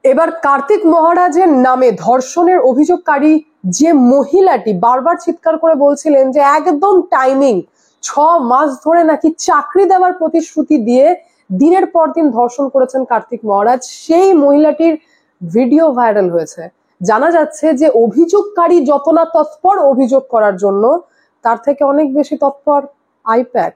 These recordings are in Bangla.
এবার কার্তিক মহারাজের নামে ধর্ষণের অভিযোগকারী যে মহিলাটি বারবার চিৎকার করে বলছিলেন যে একদম টাইমিং 6 মাস ধরে নাকি চাকরি দেওয়ার প্রতিশ্রুতি দিয়ে দিনের পর দিন ধর্ষণ করেছেন কার্তিক মহারাজ, সেই মহিলাটির ভিডিও ভাইরাল হয়েছে। জানা যাচ্ছে যে অভিযোগকারী যত না তৎপর অভিযোগ করার জন্য, তার থেকে অনেক বেশি তৎপর আইপ্যাক।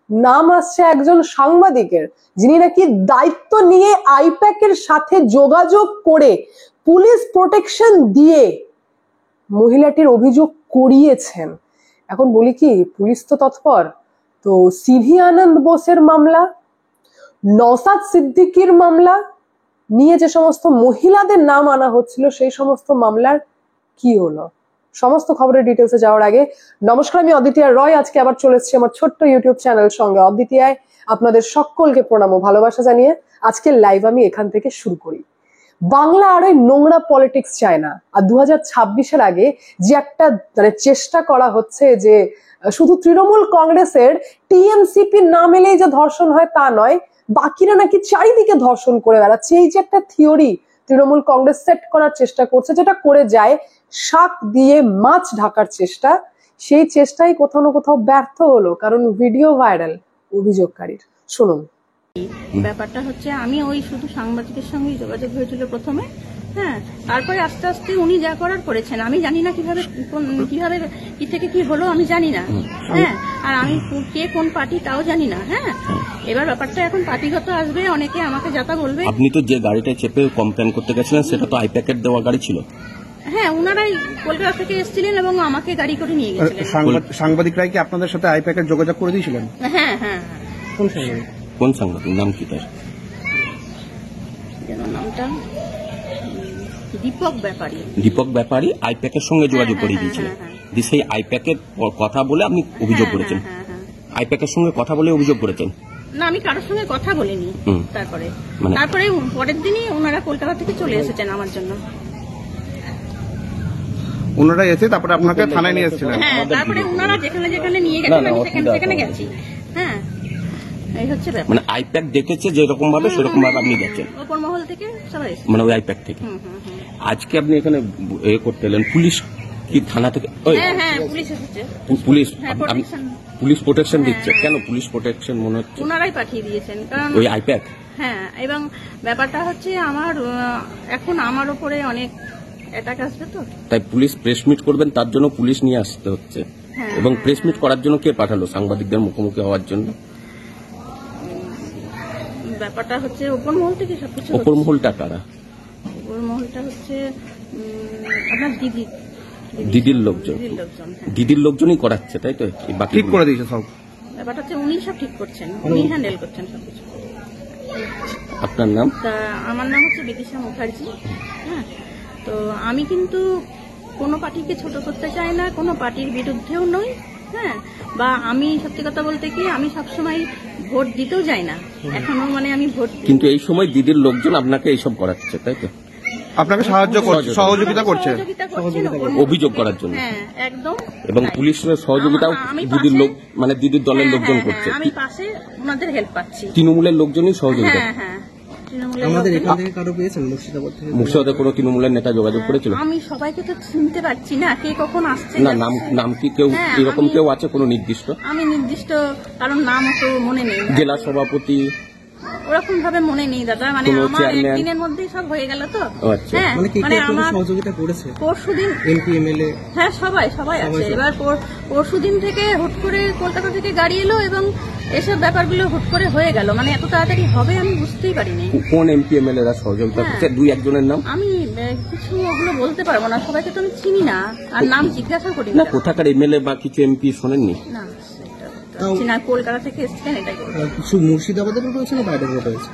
নাম আসছে একজন সাংবাদিকের, যিনি নাকি দায়িত্ব নিয়ে আইপ্যাকের সাথে যোগাযোগ করে পুলিশ প্রোটেকশন দিয়ে মহিলাটির অভিযোগ করিয়েছেন। এখন বলি কি, পুলিশ তো তৎপর, তো সিভি আনন্দ বোসের মামলা, নওশাদ সিদ্দিকীর মামলা নিয়ে যে সমস্ত মহিলাদের নাম আনা হচ্ছিল, সেই সমস্ত মামলার কি হলো? সমস্ত খবরের ডিটেলসে যাওয়ার আগে নমস্কার, আমি অদ্বিতীয়া রয়। আজকে আবার চলে এসেছি আমার ছোট্ট ইউটিউব চ্যানেল সঙ্গে অদ্বিতীয়ায়। আপনাদের সকলকে প্রণাম ও ভালোবাসা জানিয়ে আজকের লাইভ আমি এখান থেকে শুরু করি। বাংলা আর ওই নোংরা পলিটিক্স চায় না। আর 2026-এর আগে যে একটা চেষ্টা করা হচ্ছে যে শুধু তৃণমূল কংগ্রেসের টিএমসিপি নাম এলেই যে ধর্ষণ হয় তা নয়, বাকিরা নাকি চারিদিকে ধর্ষণ করে বেড়াচ্ছে, এই যে একটা থিওরি তৃণমূল কংগ্রেস সেট করার চেষ্টা করছে, যেটা করে যায় শাক দিয়ে মাছ ঢাকার চেষ্টা, সেই চেষ্টাই কোথাও না কোথাও ব্যর্থ হলো, কারণ ভিডিও ভাইরাল অভিযোগকারীর। শুনুন। ব্যাপারটা হচ্ছে, আমি ওই শুধু সাংবাদিকের সঙ্গে যোগাযোগ হয়েছিল প্রথমে, হ্যাঁ, তারপরে আস্তে আস্তে উনি যা করার করেছেন। আমি জানি না কিভাবে কি থেকে কি হলো, আমি জানি না, হ্যাঁ, আর আমি কে কোন পার্টি তাও জানি না, হ্যাঁ। এবার ব্যাপারটা এখন পার্টিগত আসবে, অনেকে আমাকে যাতা বলবে। আপনি তো যে গাড়িটা চেপে কমপ্লেন করতে গেছিলেন সেটা তো আইপ্যাকের দেওয়া গাড়ি ছিল। হ্যাঁ, ওনারাই কলকাতা থেকে এসেছিলেন এবং আমাকে গাড়ি করে নিয়ে গেছিলেন। সাংবাদিকরাই কি আপনাদের সাথে আইপ্যাকের যোগাযোগ করে দিয়েছিলেন? হ্যাঁ হ্যাঁ। কোন সাংবাদিক, নাম কি তার? নামটা দীপক ব্যাপারী। দীপক ব্যাপারী আইপ্যাকের সঙ্গে যোগাযোগ করে দিয়েছিলেন। সেই আইপ্যাকের কথা বলে আপনি অভিযোগ করেছেন? আইপ্যাকের সঙ্গে কথা বলে অভিযোগ করেছেন? না, আমি কারোর সঙ্গে কথা বলিনি। তারপরে পরের দিনই ওনারা কলকাতা থেকে চলে এসেছেন আমার জন্য। ওনারা এসে তারপরে আপনাকে থানায় নিয়ে এসেছিলেন? হ্যাঁ, তারপরে ওনারা যেখানে যেখানে নিয়ে গেছেন আমি সেখানে গেছি। হ্যাঁ, এই হচ্ছে ব্যাপার। মানে আইপ্যাক দেখেছে যেরকম ভাবে সেরকম ভাবে আপনি গেছেন ওপর মহল থেকে সবাই, মানে ওই আইপ্যাক থেকে। আজকে আপনি এখানে করতে এলেন, পুলিশ কি থানা থেকে? হ্যাঁ, পুলিশ এসেছে। পুলিশ প্রোটেকশন দিচ্ছে কেন? পুলিশ প্রোটেকশন মনে হচ্ছে ওনারাই পাঠিয়ে দিয়েছেন, কারণ ওই আইপ্যাক। হ্যাঁ, এবং ব্যাপারটা হচ্ছে এখন আমার উপরে অনেক অ্যাটাক আসবে, তো তাই পুলিশ প্রেস মিট করবেন, তার জন্য পুলিশ নিয়ে আসতে হচ্ছে। এবং প্রেস মিট করার জন্য কে পাঠালো সাংবাদিকদের মুখোমুখি হওয়ার জন্য? ব্যাপারটা হচ্ছে ওপর মহল থেকে সবকিছু। ওপর মহলটা কারা? ওপর মহলটা হচ্ছে আপনার দিদির লোকজন। দিদির লোকজনই করাচ্ছে, তাই তো? ঠিক করে দিয়েছে সব। ব্যাপারটা হচ্ছে উনি সব ঠিক করছেন, উনি হ্যান্ডেল করছেন সবকিছু। আপনার নাম? আমার নাম হচ্ছে বিদিশা মুখার্জি। হ্যাঁ, তো আমি কিন্তু কোনো পার্টিকে ছোট করতে চাই না, কোনো পার্টির বিরুদ্ধেও নই, হ্যাঁ, বা আমি সত্যি কথা বলতে কি আমি সবসময় ভোট দিতেও যাই না এখনো, মানে আমি ভোট। কিন্তু এই সময় দিদির লোকজন আপনাকে এইসব করাচ্ছে, তাই তো? আপনাকে সাহায্য করছে, সহযোগিতা করছে অভিযোগ করার জন্য। হ্যাঁ, একদম। এবং পুলিশের সহযোগিতাও দিদির লোক, মানে দিদির দলের লোকজন করছে। আমি পাশে ওনাদের হেল্প পাচ্ছি, তৃণমূলের লোকজনই সহযোগিতা। হ্যাঁ, আমাদের এখান থেকে কারো পেয়েছেন? মুর্শিদাবাদে কোনো তৃণমূলের নেতা যোগাযোগ করেছিল? আমি সবাইকে তো চিনতে পারছি না, কে কখন আসছে না। নাম কি কেউ এরকম কেউ আছে কোনো নির্দিষ্ট? আমি নির্দিষ্ট কারণ নাম তো মনে নেই। জেলা সভাপতি ওরকম ভাবে মনে নেই দাদা, মানে আমার একদিনের মধ্যেই সব হয়ে গেল তো। হ্যাঁ, মানে আমার সহযোগিতা করেছে পরশুদিন এমপি এমএলএ। হ্যাঁ, সবাই আছে। এবার পরশুদিন থেকে হুট করে কলকাতা থেকে গাড়ি এলো এবং এসব ব্যাপারগুলো হুট করে হয়ে গেল, মানে এত তাড়াতাড়ি হবে আমি বুঝতেই পারিনি। কোন এমপি এমএলএ রা সহযোগিতা করছে? দুই একজনের নাম আমি কিছু ওগুলো বলতে পারবো না, সবাইকে তো আমি চিনি না, আর নাম জিজ্ঞাসা করি না। কোথাকার এমএলএ বা কিছু এমপি শোনেননি? না, না, কলকাতা থেকে এসেছেন এটাই। কিছু মুর্শিদাবাদের রয়েছে না বাইরের রয়েছে?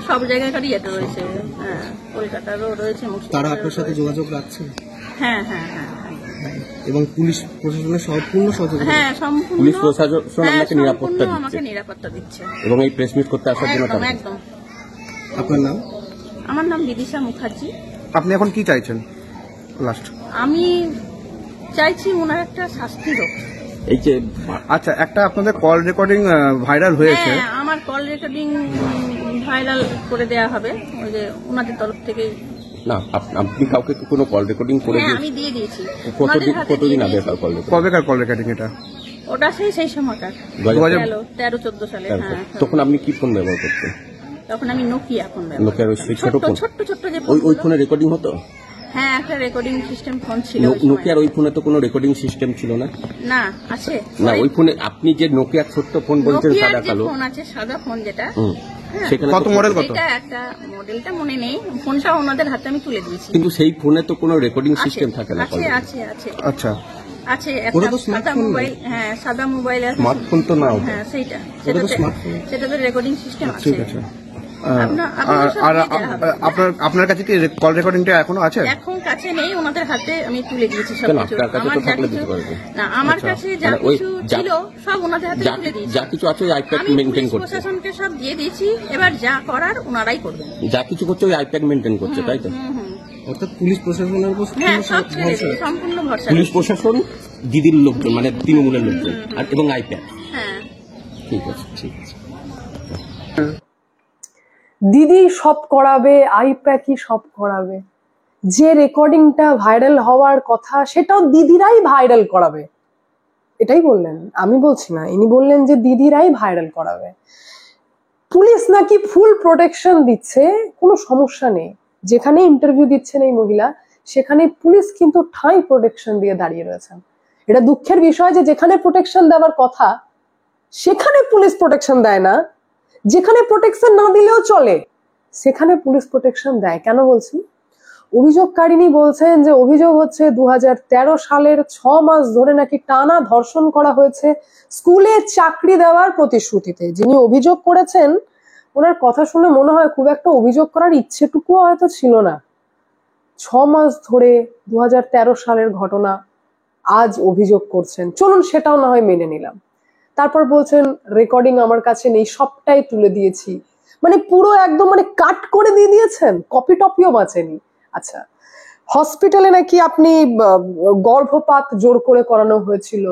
সব জায়গাকারই এটা রয়েছে, হ্যাঁ, কলকাতারও রয়েছে। তারা আপনার সাথে যোগাযোগ রাখছে? হ্যাঁ, এবং পুলিশ প্রশাসনের সম্পূর্ণ সহযোগিতা? হ্যাঁ, সম্পূর্ণ। পুলিশ প্রশাসন আমাকে নিরাপত্তা দিচ্ছে এবং এই প্রেস মিট করতে আসার জন্য। একদম। আপনার নাম? আমার নাম বিদিশা মুখার্জি। আপনি এখন কি চাইছেন? লাস্ট আমি চাইছি ওনার একটা শাস্তি হোক। এই যে আচ্ছা, একটা আপনাদের কল রেকর্ডিং ভাইরাল হয়েছে। আমার কল রেকর্ডিং ভাইরাল করে দেয়া হবে ওই যে ওনাদের তরফ থেকে। না আপনি কাউকে কি কোনো কল রেকর্ডিং করে হ্যাঁ, দিয়েছেন? আমি দিয়ে দিয়েছি। ওনাদের হাতে কতদিন দিয়ে আগে দিয়েছি। Call recording? কবেকার কল রেকর্ডিং এটা? ওটা সেই সময়কার 13-14 সালে। হ্যাঁ, তখন আপনি কি ফোন ব্যবহার করতেন? তখন আমি নোকিয়া ফোন ব্যবহার নোকিয়ার ওই সেই ছোট ফোন? ছোট্ট যে ওই ফোনগুলো। ফোনে রেকর্ডিং হতো? হ্যাঁ, একটা রেকর্ডিং সিস্টেম ফোন ছিল ওই সময়। নোকিয়ার ওই ফোনে তো কোনো রেকর্ডিং সিস্টেম ছিল না? না, আছে। না, ওই ফোনে আপনি যে নোকিয়ার ছোট্ট ফোন বলছেন নোকিয়ার সাদা যে কালো, ফোন আছে সাদা ফোন যেটা, হ্যাঁ, সেখানে কত মডেল কত? এটা একটা মডেলটা মনে নেই, ফোনটা ওনাদের হাতে আমি তুলে দিয়েছি। কিন্তু সেই ফোনে তো কোনো রেকর্ডিং আছে, সিস্টেম থাকে না। আছে আছে আছে আচ্ছা, আছে ওটা একটা তো সাদা smartphone মোবাইল। হ্যাঁ, সাদা মোবাইল আছে। স্মার্টফোন তো না ওটা। হ্যাঁ, সেইটা ওটা তো smartphone। সেটাতে রেকর্ডিং সিস্টেম আছে। ঠিক আছে। আপনার সব আর দিয়ে দেয়া হবে। আপনার কাছে কি কল রেকর্ডিংটা এখনো আছে? এখন কাছে নেই, ওনাদের হাতে আমি তুলে দিয়েছি কেন, সবকিছু। আপনার কাছে তো আমার যা থাকলে কিছু দিতে পারবে। না, আমার কাছে যা মানে ওই কিছু যা- ছিল সব ওনাদের হাতে যা তুলে দিয়েছি। যা কিছু আছে ওই আইপ্যাড আমি মেনটেন পুলিশ করছে। প্রশাসনকে সব দিয়ে দিয়েছি, এবার যা করার ওনারাই করবেন। যা কিছু করছে ওই আইপ্যাড মেনটেন করছে, তাই তো? অর্থাৎ পুলিশ প্রশাসনের উপর হ্যাঁ, সব ছেড়ে দিই, সম্পূর্ণ ভরসা। পুলিশ প্রশাসন, দিদির লোকজন মানে তৃণমূলের লোকজন আর এবং আইপ্যাড। হ্যাঁ, ঠিক আছে, ঠিক আছে। দিদি সব করাবে, আইপ্যাকই সব করাবে। যে রেকর্ডিংটা ভাইরাল হওয়ার কথা সেটাও দিদিরাই ভাইরাল করাবে, এটাই বললেন। আমি বলছি না, ইনি বললেন যে দিদিরাই ভাইরাল করাবে। পুলিশ নাকি ফুল প্রোটেকশন দিচ্ছে, কোনো সমস্যা নেই। যেখানে ইন্টারভিউ দিচ্ছেন এই মহিলা, সেখানে পুলিশ কিন্তু ঠাঁই প্রোটেকশন দিয়ে দাঁড়িয়ে রয়েছেন। এটা দুঃখের বিষয় যে যেখানে প্রোটেকশন দেওয়ার কথা সেখানে পুলিশ প্রোটেকশন দেয় না, যেখানে প্রোটেকশন না দিলেও চলে সেখানে পুলিশ প্রোটেকশন দেয়। কেন বলছি? অভিযোগকারিনী বলছেন যে অভিযোগ হচ্ছে 2013 সালের 6 মাস ধরে নাকি টানা ধর্ষণ করা হয়েছে স্কুলে চাকরি দেওয়ার প্রতিশ্রুতিতে। যিনি অভিযোগ করেছেন ওনার কথা শুনে মনে হয় খুব একটা অভিযোগ করার ইচ্ছেটুকুও হয়তো ছিল না। 6 মাস ধরে 2013 সালের ঘটনা আজ অভিযোগ করছেন, চলুন সেটাও না হয় মেনে নিলাম। তারপর বলছেন রেকর্ডিং আমার কাছে নেই, সবটাই তুলে দিয়েছি। মানে পুরো একদম মানে কাট করে দিয়ে দিয়েছেন, কপি টপিও বাঁচেনি। আচ্ছা, হসপিটালে নাকি আপনি গর্ভপাত জোর করে করানো হয়েছিল,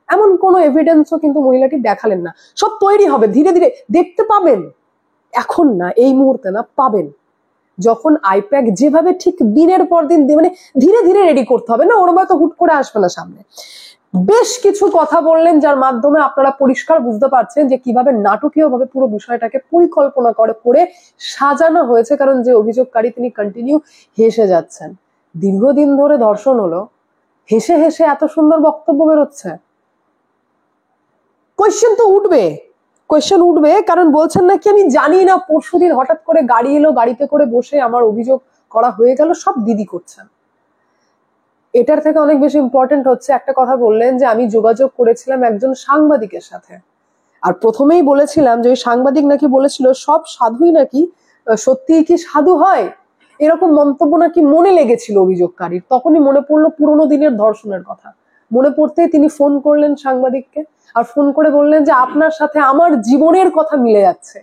এমন কোনো এভিডেন্সও কিন্তু মহিলাটি দেখালেন না। সব তৈরি হবে, ধীরে ধীরে দেখতে পাবেন, এখন না, এই মুহূর্তে না, পাবেন। যখন আইপ্যাক যেভাবে ঠিক দিনের পর দিন মানে ধীরে ধীরে রেডি করতে হবে না, ওরম তো হুট করে আসবে না সামনে। বেশ কিছু কথা বললেন যার মাধ্যমে আপনারা পরিষ্কার বুঝতে পারছেন যে কিভাবে নাটকীয় ভাবে পুরো বিষয়টাকে পরিকল্পনা করে সাজানো হয়েছে। কারণ যে অভিযোগকারী তিনি কন্টিনিউ হেসে যাচ্ছেন, দীর্ঘদিন ধরে ধর্ষণ হলো, হেসে হেসে এত সুন্দর বক্তব্য বেরোচ্ছে। কোয়েশ্চেন তো উঠবে, কোয়েশ্চেন উঠবে, কারণ বলছেন নাকি আমি জানি না, পরশুদিন হঠাৎ করে গাড়ি এলো, গাড়িতে করে বসে আমার অভিযোগ করা হয়ে গেল, সব দিদি করছেন। এটার থেকে অনেক বেশি ইম্পর্টেন্ট হচ্ছে একটা কথা বললেন যে আমি যোগাযোগ করেছিলাম একজন সাংবাদিকের সাথে, আর প্রথমেই বলেছিলাম যে ওই সাংবাদিক নাকি বলেছিল সব সাধুই নাকি সত্যিই কি সাধু হয়, এরকম মন্তব্য নাকি মনে লেগেছিল অভিযোগকারীর। তখনই মনে পড়লো পুরোনো দিনের ধর্ষণের কথা। মনে পড়তেই তিনি ফোন করলেন সাংবাদিককে, আর ফোন করে বললেন যে আপনার সাথে আমার জীবনের কথা মিলে যাচ্ছে।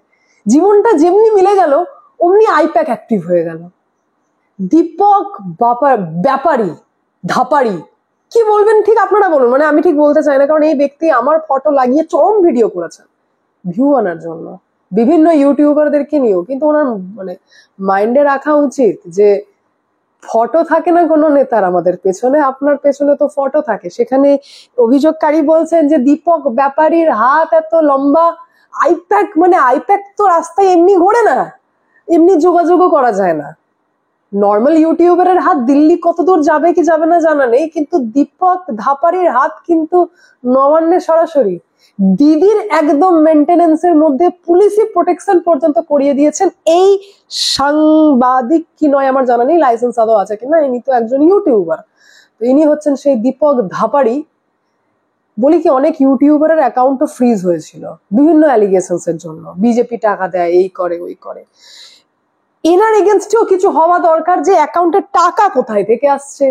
জীবনটা যেমনি মিলে গেল অমনি আইপ্যাক অ্যাক্টিভ হয়ে গেল। দীপক ব্যাপারী, ধাপারি, কি বলবেন ঠিক আপনারা বলুন, মানে আমি ঠিক বলতে চাই না, কারণ এই ব্যক্তি আমার ফটো লাগিয়ে চরম ভিডিও করেছেন ভিউ আনার জন্য, বিভিন্ন ইউটিউবারদেরকে নিয়েও। কিন্তু ওনার মানে মাইন্ডে রাখা উচিত যে ফটো থাকে না কোনো নেতার আমাদের পেছনে, আপনার পেছনে তো ফটো থাকে। সেখানে অভিযোগকারী বলছেন যে দীপক ব্যাপারীর হাত এত লম্বা, আইপ্যাক মানে আইপ্যাক তো রাস্তায় এমনি ঘোরে না, এমনি যোগাযোগও করা যায় না। নর্মাল ইউটিউবারের হাত দিল্লি কত দূর যাবে কি যাবে না জানা নেই, কিন্তু দীপক ধাপারির হাত কিন্তু নবান্নে সরাসরি। দিদির একদম মেনটেনেন্সের মধ্যে পুলিশি প্রোটেকশন পর্যন্ত করিয়ে দিয়েছেন এই সাংবাদিক, কি নয় আমার জানা নেই, লাইসেন্স আদৌ আছে কিনা। ইনি তো একজন ইউটিউবার, তো ইনি হচ্ছেন সেই দীপক ধাপারি। বলি কি, অনেক ইউটিউবারের অ্যাকাউন্টও ফ্রিজ হয়েছিল বিভিন্ন অ্যালিগেশনস এর জন্য, বিজেপি টাকা দেয়, এই করে ওই করে। এনার এগেনস্টেও কিছু হওয়া দরকার, যে অ্যাকাউন্টে টাকা কোথায় থেকে আসছে।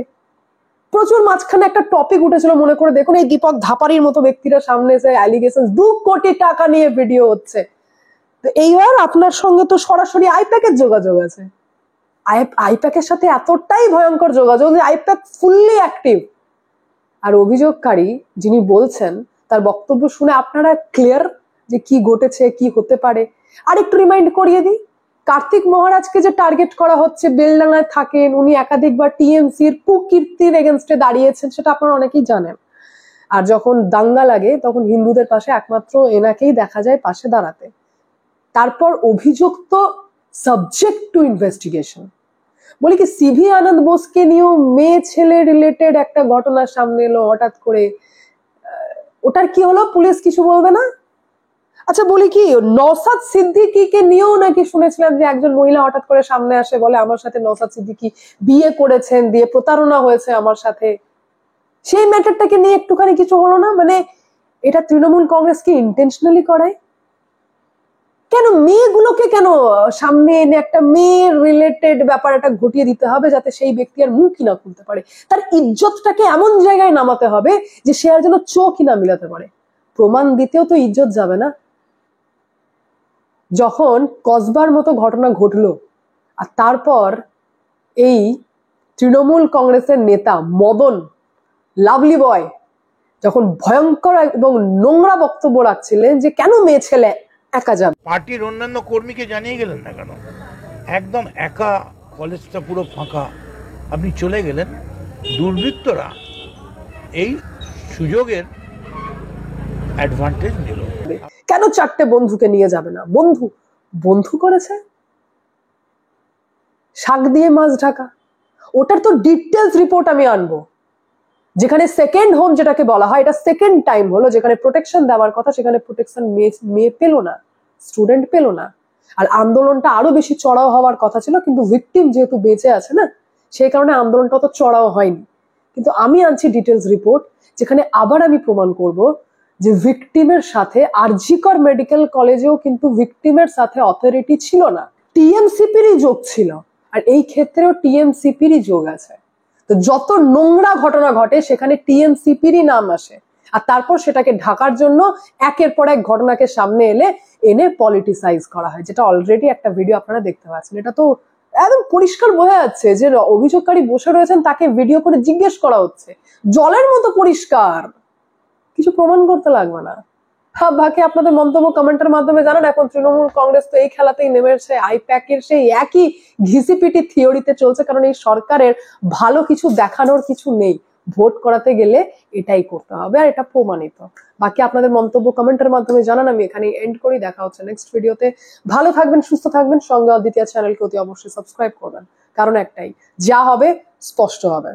প্রচুর মাঝখানে একটা টপিক উঠেছিল, মনে করে দেখুন, এই দীপক ধাপারির মতো ব্যক্তিরা সামনে এসে অ্যালিগেশন 2 কোটি টাকা নিয়ে ভিডিও হচ্ছে। তো এইবার আপনার সঙ্গে তো সরাসরি আইপ্যাকের যোগাযোগ আছে, আইপ্যাকের সাথে এতটাই ভয়ঙ্কর যোগাযোগ যে আইপ্যাক ফুললি অ্যাক্টিভ। আর অভিযোগকারী যিনি বলছেন তার বক্তব্য শুনে আপনারা ক্লিয়ার যে কি ঘটেছে, কি হতে পারে। আর একটু রিমাইন্ড করিয়ে দিই, কার্তিক মহারাজকে যে টার্গেট করা হচ্ছে, বেলডাঙ্গায় থাকেন উনি, একাধিকবার টিএমসির কুকীর্তির এগেনস্টে দাঁড়িয়েছেন, সেটা আপনারা অনেকেই জানেন। আর যখন দাঙ্গা লাগে তখন হিন্দুদের পাশে একমাত্র এনাকেই দেখা যায় পাশে দাঁড়াতে। তারপর অভিযুক্ত সাবজেক্ট টু ইনভেস্টিগেশন। বলি কি, সিভি আনন্দ বোসকে নিয়েও মেয়ে ছেলে রিলেটেড একটা ঘটনা সামনে এলো হঠাৎ করে, ওটার কি হলো? পুলিশ কিছু বলবে না? আচ্ছা বলি কি, নওশাদ সিদ্দিকীকে নিয়েও নাকি শুনেছিলাম যে একজন মহিলা হঠাৎ করে সামনে আসে, বলে আমার সাথে নওশাদ সিদ্দিকী বিয়ে করেছেন, দিয়ে প্রতারণা হয়েছে আমার সাথে। সেই ম্যাটারটাকে নিয়ে একটুখানি কিছু হলো না? মানে এটা তৃণমূল কংগ্রেস কি ইন্টেনশনালি করায়? কেন মেয়েগুলোকে কেন সামনে এনে একটা মেয়ের রিলেটেড ব্যাপার একটা ঘটিয়ে দিতে হবে, যাতে সেই ব্যক্তি আর মুখই না খুলতে পারে? তার ইজ্জতটাকে এমন জায়গায় নামাতে হবে যে সে আর যেন চোখই না মিলাতে পারে। প্রমাণ দিতেও তো ইজ্জত যাবে না? যখন কসবার মতো ঘটনা ঘটলো, আর তারপর এই তৃণমূল কংগ্রেসের নেতা মদন লাভলি বয় যখন ভয়ঙ্কর এবং নোংরা বক্তব্য রাখছিলেন যে কেন মেয়ে ছেলে একা যাবে, পার্টির অন্যান্য কর্মীকে জানিয়ে গেলেন না কেন? একদম একা, কলেজটা পুরো ফাঁকা, আপনি চলে গেলেন। দুর্বৃত্তরা এই সুযোগের অ্যাডভান্টেজ নিল। কেন চারটে বন্ধুকে নিয়ে যাবে না? বন্ধু বন্ধু করেছে, শাক দিয়ে মাছ ঢাকা। ওটার তো ডিটেলস রিপোর্ট আমি আনবো। যেখানে সেকেন্ড হোম যেটাকে বলা হয়, এটা সেকেন্ড টাইম হলো যেখানে প্রোটেকশন দেওয়ার কথা, সেখানে প্রোটেকশন মেয়ে পেলো না, স্টুডেন্ট পেলো না। আর আন্দোলনটা আরো বেশি চড়াও হওয়ার কথা ছিল, কিন্তু ভিকটিম যেহেতু বেঁচে আছে না, সেই কারণে আন্দোলনটা অত চড়াও হয়নি। কিন্তু আমি আনছি ডিটেলস রিপোর্ট, যেখানে আবার আমি প্রমাণ করব যে ভিকটিমের সাথে আরজিকর মেডিকেল কলেজেও কিন্তু ভিকটিমের সাথে অথরিটি ছিল না, টিএমসিপিরই যোগ ছিল। আর এই ক্ষেত্রেও টিএমসিপিরই যোগ আছে। তো যত নোংরা ঘটনা ঘটে সেখানে টিএমসিপিরই নাম আসে, আর তারপর সেটাকে ঢাকার জন্য একের পর এক ঘটনাকে সামনে এনে পলিটিসাইজ করা হয়, যেটা অলরেডি একটা ভিডিও আপনারা দেখতে পাচ্ছেন। এটা তো একদম পরিষ্কার বোঝা যাচ্ছে যে অভিযোগকারী বসে রয়েছেন, তাকে ভিডিও করে জিজ্ঞেস করা হচ্ছে, জলের মতো পরিষ্কার, কিছু প্রমাণ করতে লাগবে না। বাকি আপনাদের মন্তব্য কমেন্টের মাধ্যমে জানান। এখন তৃণমূল কংগ্রেস তো এই খেলাতেই নেমেছে, আইপ্যাকের সেই একই ঘিসিপিটি থিওরিতে চলছে, কারণ এই সরকারের ভালো কিছু দেখানোর কিছু নেই। ভোট করাতে গেলে এটাই করতে হবে, আর এটা প্রমাণিত। বাকি আপনাদের মন্তব্য কমেন্টের মাধ্যমে জানান। আমি এখানে এন্ড করি, দেখা হচ্ছে নেক্সট ভিডিওতে। ভালো থাকবেন, সুস্থ থাকবেন, সঙ্গে অদ্বিতীয় চ্যানেলকে অতি অবশ্যই সাবস্ক্রাইব করবেন, কারণ একটাই, যা হবে স্পষ্ট হবে।